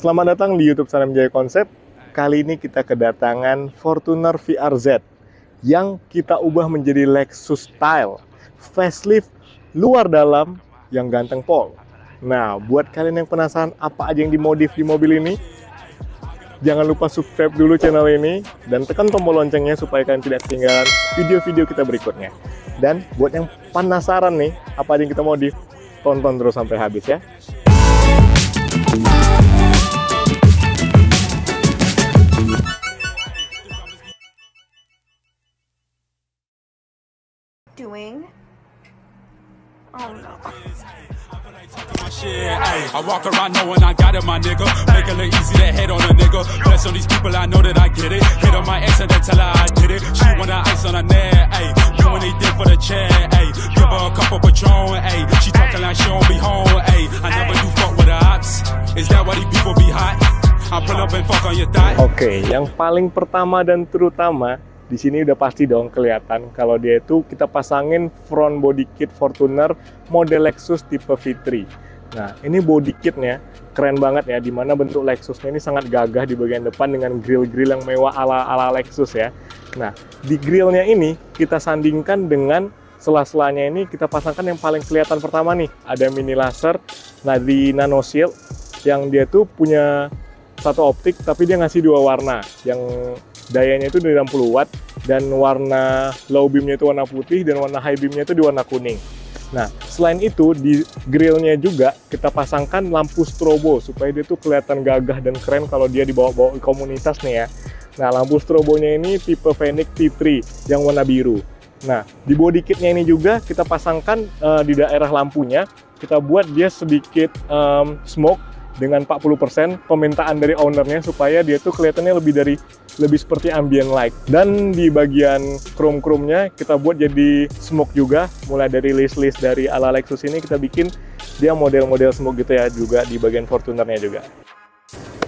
Selamat datang di YouTube Salam Jaya Konsep. Kali ini kita kedatangan Fortuner VRZ yang kita ubah menjadi Lexus Style, facelift luar dalam yang ganteng pol. Nah, buat kalian yang penasaran apa aja yang dimodif di mobil ini, jangan lupa subscribe dulu channel ini dan tekan tombol loncengnya supaya kalian tidak ketinggalan video-video kita berikutnya. Dan buat yang penasaran nih apa aja yang kita modif, tonton terus sampai habis ya. Doing? Oh no. I walk around knowing I got it, my nigga. Make it look easy to hit on a nigga. Bless on these people, I know that I get it. Hit on my ex and then tell her I did it. She wanna ice on her neck, ayy. Do anything for the chair, ayy. Give her a couple Patron, ayy. She talking like she won't be home, ayy. I never do fuck with the ops. Is that why these people be hot? I pull up and fuck on your thigh. Oke, yang paling pertama dan terutama di sini udah pasti dong kelihatan kalau dia itu kita pasangin front body kit Fortuner model Lexus tipe V3. Nah, ini body kitnya keren banget ya, dimana bentuk Lexusnya ini sangat gagah di bagian depan dengan grill-grill yang mewah ala Lexus ya. Nah, di grillnya ini kita sandingkan dengan sela-selanya ini kita pasangkan yang paling kelihatan pertama nih, ada mini laser, nah di nano shield yang dia tuh punya satu optik tapi dia ngasih dua warna, yang dayanya itu 60 watt dan warna low beamnya itu warna putih dan warna high beamnya itu di warna kuning. Nah, selain itu di grillnya juga kita pasangkan lampu strobo supaya dia tuh kelihatan gagah dan keren kalau dia dibawa-bawa komunitas nih ya. Nah, lampu strobonya ini tipe Fenix T3 yang warna biru. Nah, di body kitnya ini juga kita pasangkan di daerah lampunya kita buat dia sedikit smoke dengan 40% permintaan dari ownernya supaya dia tuh kelihatannya lebih seperti ambient light. Dan di bagian chrome-nya kita buat jadi smoke juga, mulai dari list-list dari ala Lexus ini kita bikin dia model-model smoke gitu ya, juga di bagian Fortunernya juga.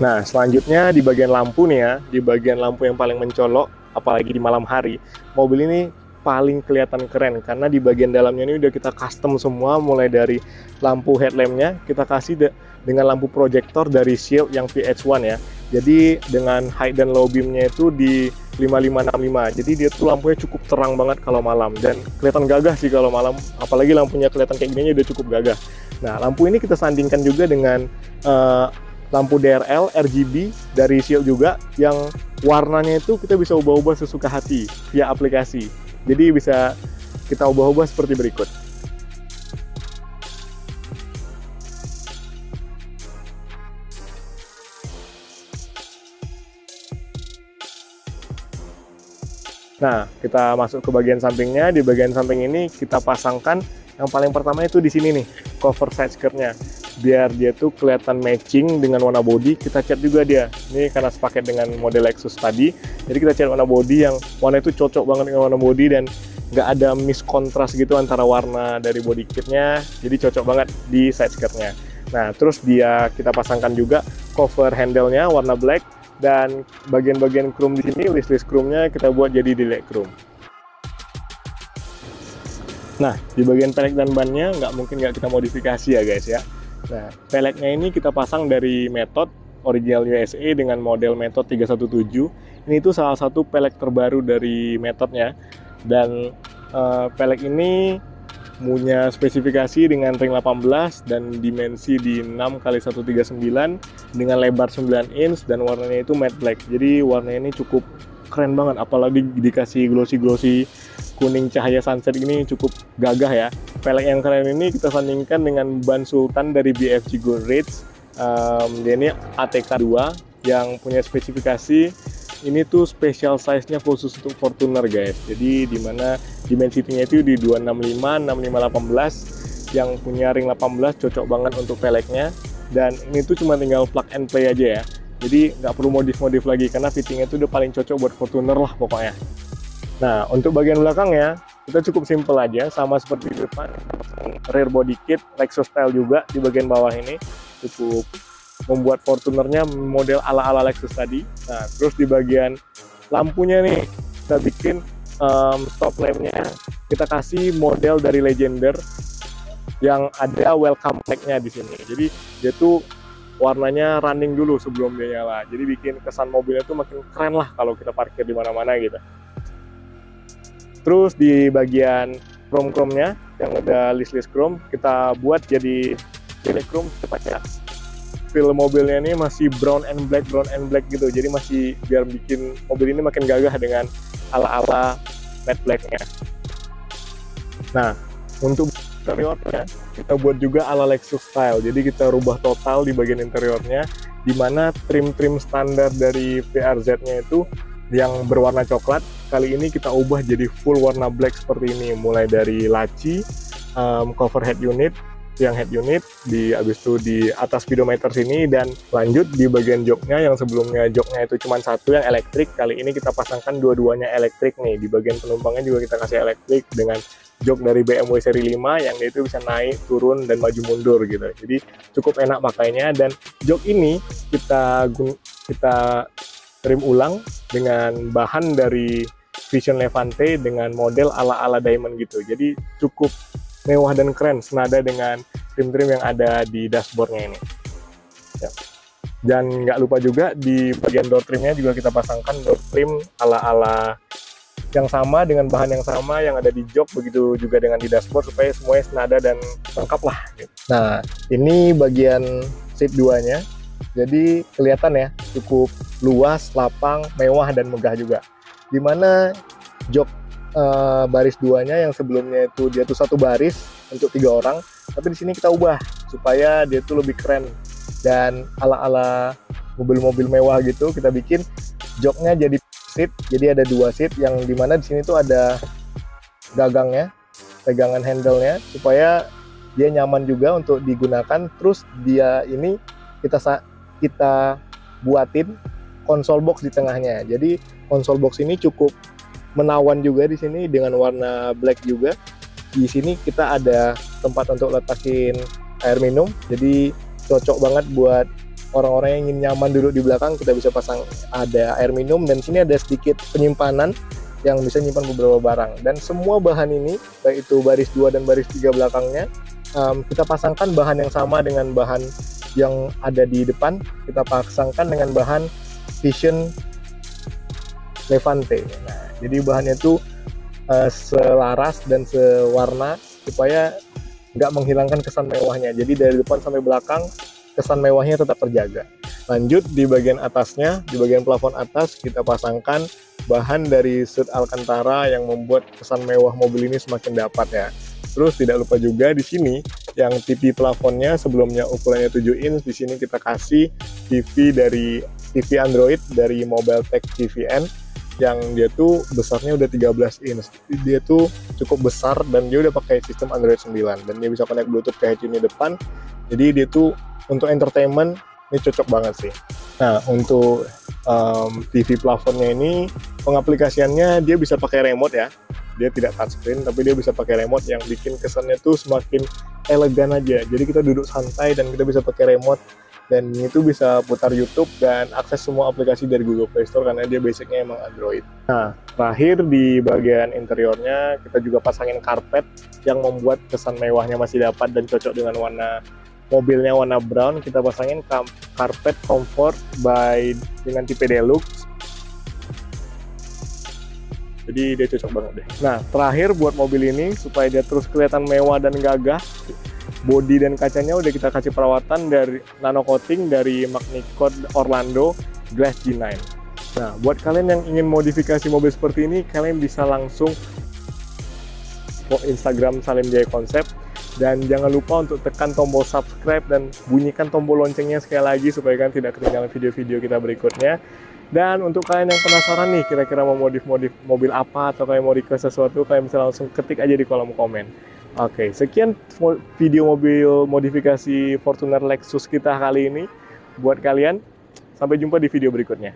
Nah, selanjutnya di bagian lampu nih ya, di bagian lampu yang paling mencolok apalagi di malam hari, mobil ini paling kelihatan keren karena di bagian dalamnya ini udah kita custom semua, mulai dari lampu headlampnya kita kasih dengan lampu proyektor dari Shield yang VH1 ya. Jadi dengan high dan low beamnya itu di 5565. Jadi dia tuh lampunya cukup terang banget kalau malam dan kelihatan gagah sih kalau malam. Apalagi lampunya kelihatan kayak gini udah cukup gagah. Nah, lampu ini kita sandingkan juga dengan lampu DRL RGB dari Shield juga yang warnanya itu kita bisa ubah-ubah sesuka hati via aplikasi. Jadi bisa kita ubah-ubah seperti berikut. Nah, kita masuk ke bagian sampingnya. Di bagian samping ini kita pasangkan yang paling pertama itu di sini nih, cover side skirtnya. Biar dia tuh kelihatan matching dengan warna body, kita cat juga dia. Ini karena sepaket dengan model Lexus tadi, jadi kita cat warna body yang warna itu cocok banget dengan warna body dan nggak ada miskontras gitu antara warna dari body kitnya, jadi cocok banget di side skirtnya. Nah, terus kita pasangkan juga cover handle-nya warna black. Dan bagian-bagian chrome di sini, list chrome-nya kita buat jadi delete chrome. Nah, di bagian pelek dan bannya nggak mungkin nggak kita modifikasi ya guys ya. Nah, peleknya ini kita pasang dari Method original USA dengan model Method 317. Ini tuh salah satu pelek terbaru dari Methodnya. Dan pelek ini punya spesifikasi dengan ring 18 dan dimensi di 6x139 dengan lebar 9 inch dan warnanya itu matte black. Jadi warnanya ini cukup keren banget, apalagi dikasih glossy kuning cahaya sunset ini cukup gagah ya. Pelek yang keren ini kita sandingkan dengan ban Sultan dari BFG Goodrich. Dia ini ATK 2 yang punya spesifikasi ini tuh special size-nya khusus untuk Fortuner guys. Jadi dimana dimensinya itu di 265, 65, 18 yang punya ring 18 cocok banget untuk peleknya. Dan ini tuh cuma tinggal plug and play aja ya. Jadi nggak perlu modif-modif lagi karena fittingnya itu udah paling cocok buat Fortuner lah pokoknya. Nah, untuk bagian belakangnya kita cukup simple aja, sama seperti di depan. Rear body kit Lexus Style juga di bagian bawah ini cukup membuat Fortunernya model ala Lexus tadi. Nah, terus di bagian lampunya nih kita bikin stop lampnya kita kasih model dari Legender yang ada welcome light-nya di sini. Jadi dia tuh warnanya running dulu sebelum dia nyala. Jadi bikin kesan mobilnya tuh makin keren lah kalau kita parkir di mana-mana gitu. Terus di bagian chrome-nya yang ada list-list chrome, kita buat jadi chrome tepatnya. Feel mobilnya ini masih brown and black gitu. Jadi masih biar bikin mobil ini makin gagah dengan ala-ala matte black-nya. Nah, untuk interiornya kita buat juga ala Lexus style. Jadi kita rubah total di bagian interiornya, di mana trim-trim standar dari VRZ-nya itu yang berwarna coklat, kali ini kita ubah jadi full warna black seperti ini. Mulai dari laci, cover head unit, tiang head unit, habis itu di atas speedometer sini, dan lanjut di bagian joknya yang sebelumnya joknya itu cuma satu yang elektrik, kali ini kita pasangkan dua-duanya elektrik nih. Di bagian penumpangnya juga kita kasih elektrik dengan jok dari BMW seri 5 yang dia itu bisa naik, turun, dan maju mundur gitu. Jadi cukup enak pakainya, dan jok ini kita trim ulang dengan bahan dari Vision Levante dengan model ala-ala diamond gitu. Jadi cukup mewah dan keren, senada dengan trim-trim yang ada di dashboardnya ini. Ya. Dan nggak lupa juga di bagian door trimnya juga kita pasangkan door trim ala-ala yang sama dengan bahan yang sama yang ada di jok, begitu juga dengan di dashboard supaya semuanya senada dan lengkap lah gitu. Nah, ini bagian seat 2-nya. Jadi kelihatan ya, cukup luas, lapang, mewah, dan megah juga. Dimana jok baris 2-nya yang sebelumnya itu dia tuh satu baris untuk 3 orang, tapi di sini kita ubah supaya dia tuh lebih keren dan ala-ala mobil-mobil mewah gitu. Kita bikin joknya jadi seat, jadi ada 2 seat yang dimana di sini tuh ada gagangnya, pegangan handle-nya supaya dia nyaman juga untuk digunakan. Terus dia ini kita buatin konsol box di tengahnya. Jadi konsol box ini cukup menawan juga di sini dengan warna black juga. Di sini kita ada tempat untuk letakin air minum. Jadi cocok banget buat orang-orang yang ingin nyaman duduk di belakang. Kita bisa pasang ada air minum, dan sini ada sedikit penyimpanan yang bisa nyimpan beberapa barang. Dan semua bahan ini, baik itu baris 2 dan baris 3 belakangnya, kita pasangkan bahan yang sama dengan bahan yang ada di depan. Kita pasangkan dengan bahan Vision Levante. Nah, jadi bahannya itu selaras dan sewarna supaya nggak menghilangkan kesan mewahnya. Jadi dari depan sampai belakang kesan mewahnya tetap terjaga. Lanjut di bagian atasnya, di bagian plafon atas kita pasangkan bahan dari sud Alcantara yang membuat kesan mewah mobil ini semakin dapat ya. Terus tidak lupa juga di sini yang TV plafonnya sebelumnya ukurannya 7 inch, di sini kita kasih TV Android dari MobileTech TVN yang dia tuh besarnya udah 13 inch. Dia tuh cukup besar dan dia udah pakai sistem Android 9 dan dia bisa connect Bluetooth ke head unit depan. Jadi dia tuh untuk entertainment ini cocok banget sih. Nah, untuk TV plafonnya ini pengaplikasiannya dia bisa pakai remote ya. Dia tidak touchscreen tapi dia bisa pakai remote yang bikin kesannya tuh semakin elegan aja. Jadi kita duduk santai dan kita bisa pakai remote, dan itu bisa putar YouTube dan akses semua aplikasi dari Google Play Store karena dia basicnya emang Android. Nah, terakhir di bagian interiornya kita juga pasangin karpet yang membuat kesan mewahnya masih dapat dan cocok dengan warna mobilnya, warna brown. Kita pasangin karpet comfort dengan tipe deluxe. Jadi dia cocok banget deh. Nah, terakhir buat mobil ini supaya dia terus kelihatan mewah dan gagah, bodi dan kacanya udah kita kasih perawatan dari nano coating dari Magnicod Orlando Glass G9. Nah, buat kalian yang ingin modifikasi mobil seperti ini, kalian bisa langsung Instagram Salim Jaya Konsep, dan jangan lupa untuk tekan tombol subscribe dan bunyikan tombol loncengnya sekali lagi supaya kalian tidak ketinggalan video-video kita berikutnya. Dan untuk kalian yang penasaran nih kira-kira mau modif mobil apa atau kalian mau request sesuatu, kalian bisa langsung ketik aja di kolom komen. Oke, sekian video mobil modifikasi Fortuner Lexus kita kali ini buat kalian. Sampai jumpa di video berikutnya.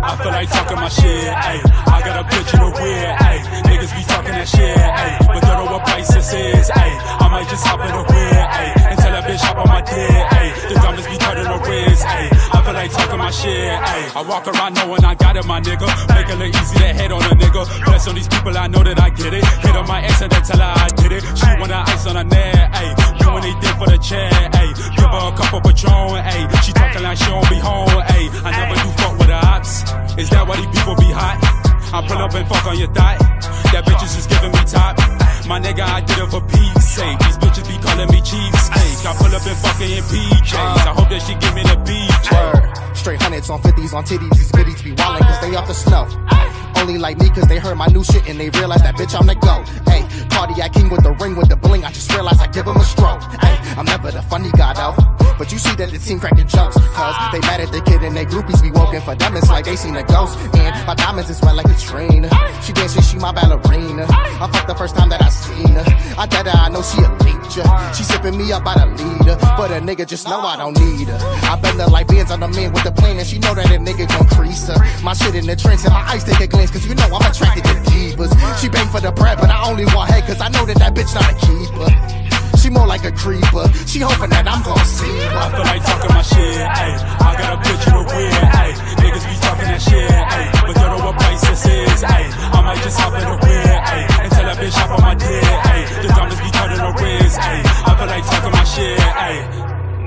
I feel like talking my shit, ayy. I got a bitch in the rear, ayy. Niggas be talking that shit, ayy. But don't know what price this is, ayy. I might just hop in the rear, ayy. And tell that bitch hop on my dick, ayy. The diamonds be turning the wrist, ayy. I feel like like talking my shit, ayy. I walk around knowing I got it, my nigga. Make it look easy to hit on a nigga. Bless on these people, I know that I get it. Hit on my ex and then tell her I did it. She wanna ice on her neck, ayy. Doing anything for the chair, ayy. Give her a couple Patron, ayy. She talking like she don't be home, ayy. I never do fuck with the ops. Is that why these people be hot? I pull up and fuck on your thigh. That bitches is giving me top. My nigga, I did it for peace sake. These bitches be calling me cheapskate. I pull up and fucking in PJs. I hope that she give me the BJ. Straight hundreds on 50s on titties. These bitties be wildin' cause they off the snow. Only like me cause they heard my new shit and they realize that bitch I'm the go. Hey, cardiac king with the ring with the bling. I just realized I give him a stroke. Hey, I'm never the funny guy though. But you see that the team cracking jokes. Cause they mad at the kid and they groupies be woken. For them it's like they seen a ghost. And my diamonds is wet like Katrina. She dancing, she my ballerina. I fucked the first time that I seen her. I tell her I know she a leecher. She sipping me up by the leader. But a nigga just know I don't need her. I bend her like Benz on the man with the plane. And she know that a nigga gon' crease her. My shit in the trench and my ice take a glance. Cause you know I'm attracted to divas. She bang for the bread but I only want head. Cause I know that bitch not a keeper. She more like a creeper. She hoping that I'm gon' see her. I feel like talking my shit, ayy. I got a bitch in the rear, ayy. Niggas be talking that shit, ayy. But don't know what price this is, ayy. I might just hop in the rear, ayy. And tell that bitch hop on my dick, ayy. The diamonds be turning the wrist, ayy. I feel like talking my shit, ayy.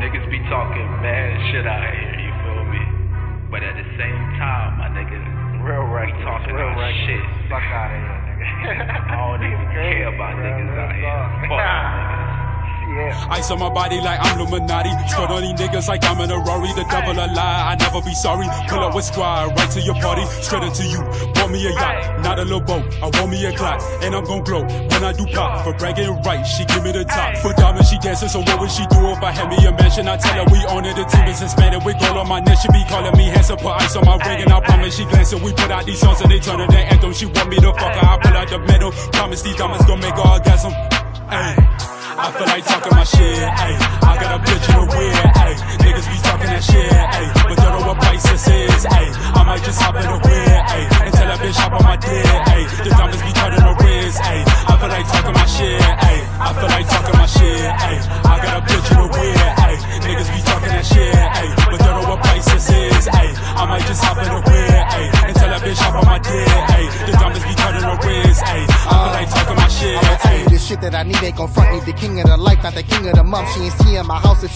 Niggas be talking bad shit out here, you feel me? But at the same time, my niggas real right talking real right shit. Fuck out of here, nigga. I don't even care about niggas out here. Fuck niggas. Ice on my body like I'm Illuminati. Skirt on these niggas like I'm in a Rory. The devil a lie, I never be sorry. Pull up with squad, right to your party. Straight into you, bought me a yacht, not a little boat. I want me a clock, and I'm gon' glow when I do pop. For bragging right, she give me the top. For diamond, she dancing, so what would she do if I had me a mansion? I tell her we own it, the team is Hispanic. With gold on my neck, she be calling me handsome. Put ice on my ring, and I promise she glancing. We put out these songs, and they turn it to anthem. She want me to fuck her, I pull out the metal. Promise these diamonds gon' make her orgasm. Ay. I feel like talking my shit, ayy. I got a bitch in the rear, ayy. Niggas be talking that shit, ayy. But don't know what price this is, ayy. I might just hop in the rear, ayy. And tell that bitch hop on my dick, ayy. The diamonds be turning the wrist, ayy. I feel like talking my shit, ayy. I feel like talking my shit, ayy. I got a bitch in the rear, ayy. Niggas be talking that shit, ayy. But don't know what price this is, ayy. I might just hop in the rear, ayy. And tell that bitch hop on my dick, ayy. The diamonds be turning the wrist, ayy. I feel like talking my shit, ayy. Shit that I need ain't gon' front me. The king of the life, not the king of the month. She ain't seeing my house if